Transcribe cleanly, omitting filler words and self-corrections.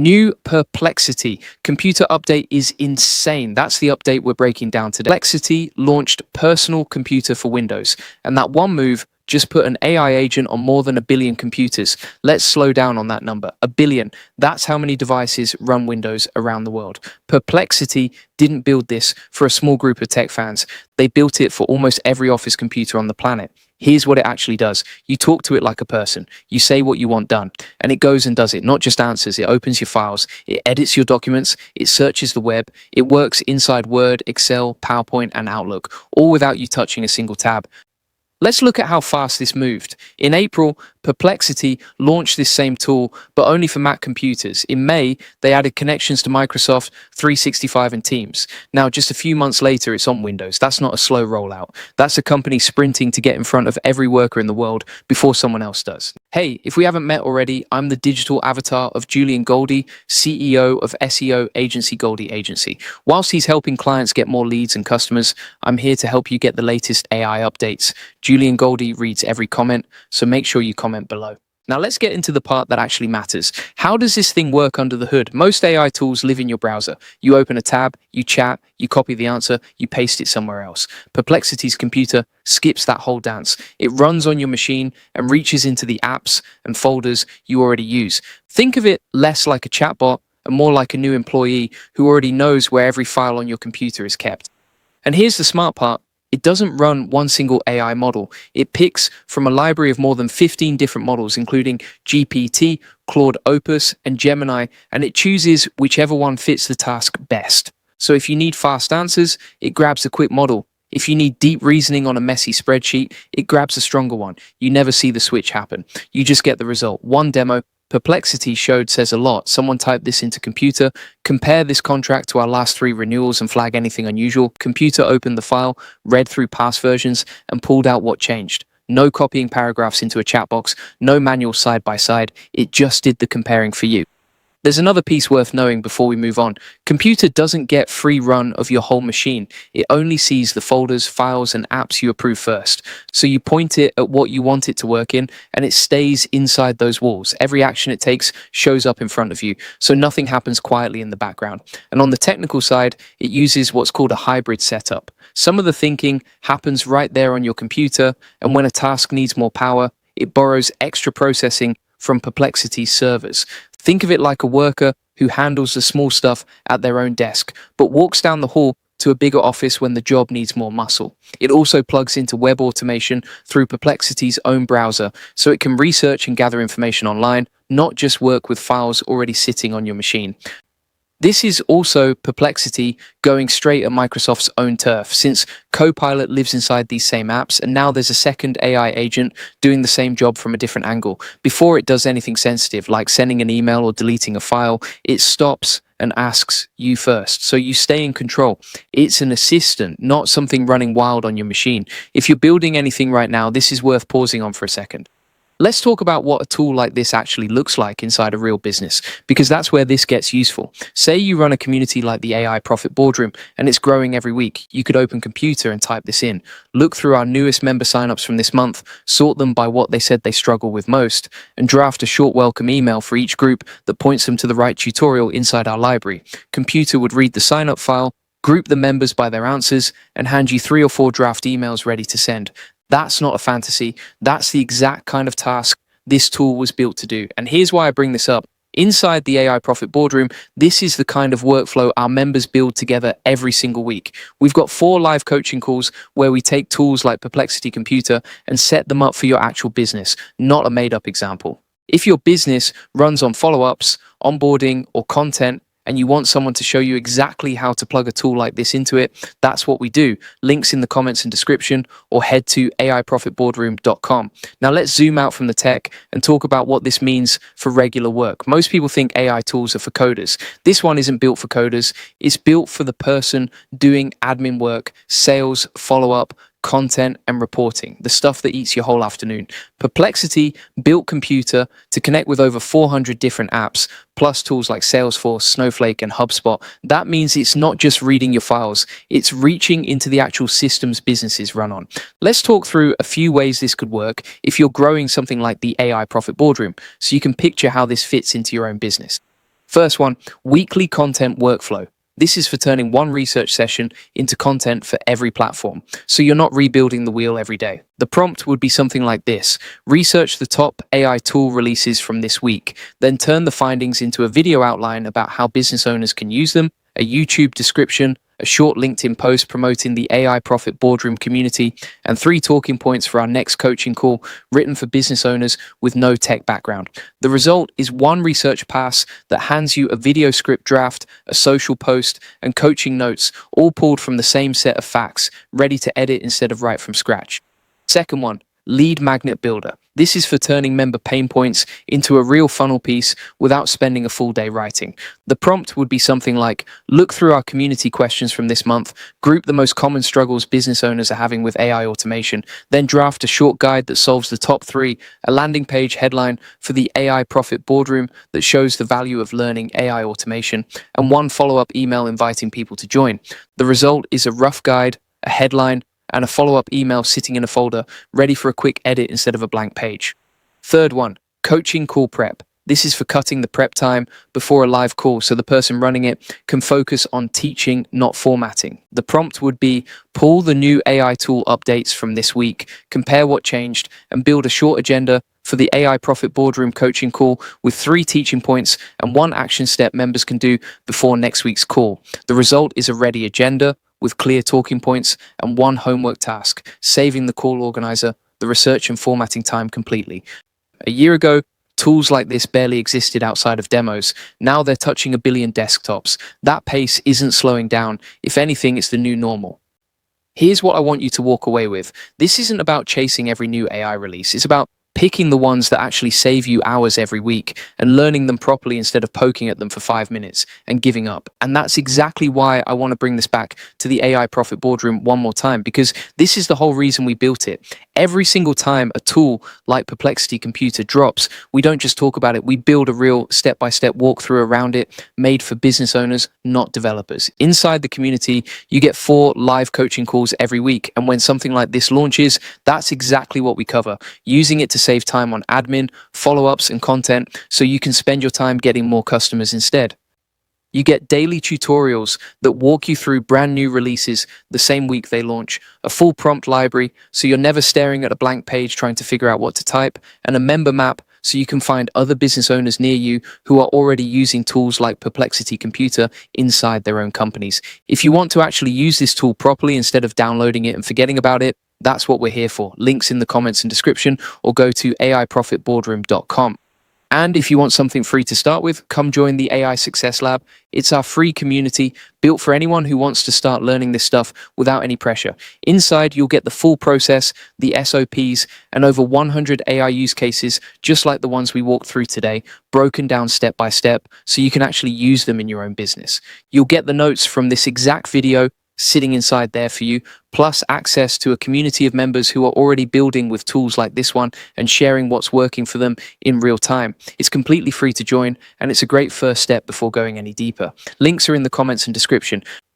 New Perplexity. Computer update is insane. That's the update we're breaking down today. Perplexity launched personal computer for Windows, and that one move just put an AI agent on more than 1 billion computers. Let's slow down on that number. 1 billion. That's how many devices run Windows around the world. Perplexity didn't build this for a small group of tech fans. They built it for almost every office computer on the planet. Here's what it actually does. You talk to it like a person. You say what you want done, and it goes and does it. Not just answers. It opens your files. It edits your documents. It searches the web. It works inside Word, Excel, PowerPoint, and Outlook, all without you touching a single tab. Let's look at how fast this moved. In April, Perplexity launched this same tool, but only for Mac computers. In May, they added connections to Microsoft 365 and Teams. Now, just a few months later, it's on Windows. That's not a slow rollout. That's a company sprinting to get in front of every worker in the world before someone else does. Hey, if we haven't met already, I'm the digital avatar of Julian Goldie, CEO of SEO agency Goldie Agency. Whilst he's helping clients get more leads and customers, I'm here to help you get the latest AI updates. Julian Goldie reads every comment, so make sure you comment below. Now let's get into the part that actually matters. How does this thing work under the hood? Most AI tools live in your browser. You open a tab, you chat, you copy the answer, you paste it somewhere else. Perplexity's computer skips that whole dance. It runs on your machine and reaches into the apps and folders you already use. Think of it less like a chatbot and more like a new employee who already knows where every file on your computer is kept. And here's the smart part. It doesn't run one single AI model. It picks from a library of more than 15 different models, including GPT, Claude Opus, and Gemini, and it chooses whichever one fits the task best. So if you need fast answers, it grabs a quick model. If you need deep reasoning on a messy spreadsheet, it grabs a stronger one. You never see the switch happen. You just get the result. One demo Perplexity showed says a lot. Someone typed this into computer, compare this contract to our last 3 renewals and flag anything unusual. Computer opened the file, read through past versions, and pulled out what changed. No copying paragraphs into a chat box, no manual side by side. It just did the comparing for you. There's another piece worth knowing before we move on. Computer doesn't get free run of your whole machine. It only sees the folders, files, and apps you approve first. So you point it at what you want it to work in, and it stays inside those walls. Every action it takes shows up in front of you, so nothing happens quietly in the background. And on the technical side, it uses what's called a hybrid setup. Some of the thinking happens right there on your computer, and when a task needs more power, it borrows extra processing from Perplexity servers. Think of it like a worker who handles the small stuff at their own desk, but walks down the hall to a bigger office when the job needs more muscle. It also plugs into web automation through Perplexity's own browser, so it can research and gather information online, not just work with files already sitting on your machine. This is also Perplexity going straight at Microsoft's own turf, since Copilot lives inside these same apps, and now there's a second AI agent doing the same job from a different angle. Before it does anything sensitive, like sending an email or deleting a file, it stops and asks you first, so you stay in control. It's an assistant, not something running wild on your machine. If you're building anything right now, this is worth pausing on for a second. Let's talk about what a tool like this actually looks like inside a real business, because that's where this gets useful. Say you run a community like the AI Profit Boardroom, and it's growing every week. You could open computer and type this in. Look through our newest member signups from this month, sort them by what they said they struggle with most, and draft a short welcome email for each group that points them to the right tutorial inside our library. Computer would read the sign-up file, group the members by their answers, and hand you 3 or 4 draft emails ready to send. That's not a fantasy. That's the exact kind of task this tool was built to do. And here's why I bring this up. Inside the AI Profit Boardroom, this is the kind of workflow our members build together every single week. We've got 4 live coaching calls where we take tools like Perplexity Computer and set them up for your actual business, not a made-up example. If your business runs on follow-ups, onboarding, or content, and you want someone to show you exactly how to plug a tool like this into it, that's what we do. Links in the comments and description, or head to aiprofitboardroom.com. Now let's zoom out from the tech and talk about what this means for regular work. Most people think AI tools are for coders. This one isn't built for coders. It's built for the person doing admin work, sales, follow-up, content, and reporting, the stuff that eats your whole afternoon. Perplexity built computer to connect with over 400 different apps, plus tools like Salesforce, Snowflake, and HubSpot. That means it's not just reading your files, it's reaching into the actual systems businesses run on. Let's talk through a few ways this could work if you're growing something like the AI Profit Boardroom, so you can picture how this fits into your own business. First one, weekly content workflow. This is for turning one research session into content for every platform, so you're not rebuilding the wheel every day. The prompt would be something like this: research the top AI tool releases from this week, then turn the findings into a video outline about how business owners can use them, a YouTube description, a short LinkedIn post promoting the AI Profit Boardroom community, and 3 talking points for our next coaching call written for business owners with no tech background. The result is one research pass that hands you a video script draft, a social post, and coaching notes, all pulled from the same set of facts, ready to edit instead of write from scratch. Second one, lead magnet builder. This is for turning member pain points into a real funnel piece without spending a full day writing. The prompt would be something like, look through our community questions from this month, group the most common struggles business owners are having with AI automation, then draft a short guide that solves the top 3, a landing page headline for the AI Profit Boardroom that shows the value of learning AI automation, and one follow-up email inviting people to join. The result is a rough guide, a headline, and a follow-up email sitting in a folder, ready for a quick edit instead of a blank page. Third one, coaching call prep. This is for cutting the prep time before a live call so the person running it can focus on teaching, not formatting. The prompt would be, pull the new AI tool updates from this week, compare what changed, and build a short agenda for the AI Profit Boardroom coaching call with 3 teaching points and 1 action step members can do before next week's call. The result is a ready agenda with clear talking points and 1 homework task, saving the call organizer the research and formatting time completely. A year ago, tools like this barely existed outside of demos. Now they're touching 1 billion desktops. That pace isn't slowing down. If anything, it's the new normal. Here's what I want you to walk away with. This isn't about chasing every new AI release. It's about picking the ones that actually save you hours every week and learning them properly instead of poking at them for 5 minutes and giving up. And that's exactly why I want to bring this back to the AI Profit Boardroom one more time, because this is the whole reason we built it. Every single time a tool like Perplexity Computer drops, we don't just talk about it, we build a real step-by-step walkthrough around it, made for business owners, not developers. Inside the community, you get 4 live coaching calls every week. And when something like this launches, that's exactly what we cover, using it to save time on admin, follow-ups, and content so you can spend your time getting more customers instead. You get daily tutorials that walk you through brand new releases the same week they launch, a full prompt library so you're never staring at a blank page trying to figure out what to type, and a member map so you can find other business owners near you who are already using tools like Perplexity Computer inside their own companies. If you want to actually use this tool properly instead of downloading it and forgetting about it, that's what we're here for. Links in the comments and description, or go to aiprofitboardroom.com. And if you want something free to start with, come join the AI Success Lab. It's our free community built for anyone who wants to start learning this stuff without any pressure. Inside, you'll get the full process, the SOPs, and over 100 AI use cases, just like the ones we walked through today, broken down step by step, so you can actually use them in your own business. You'll get the notes from this exact video sitting inside there for you, plus access to a community of members who are already building with tools like this one and sharing what's working for them in real time. It's completely free to join, and it's a great first step before going any deeper. Links are in the comments and description.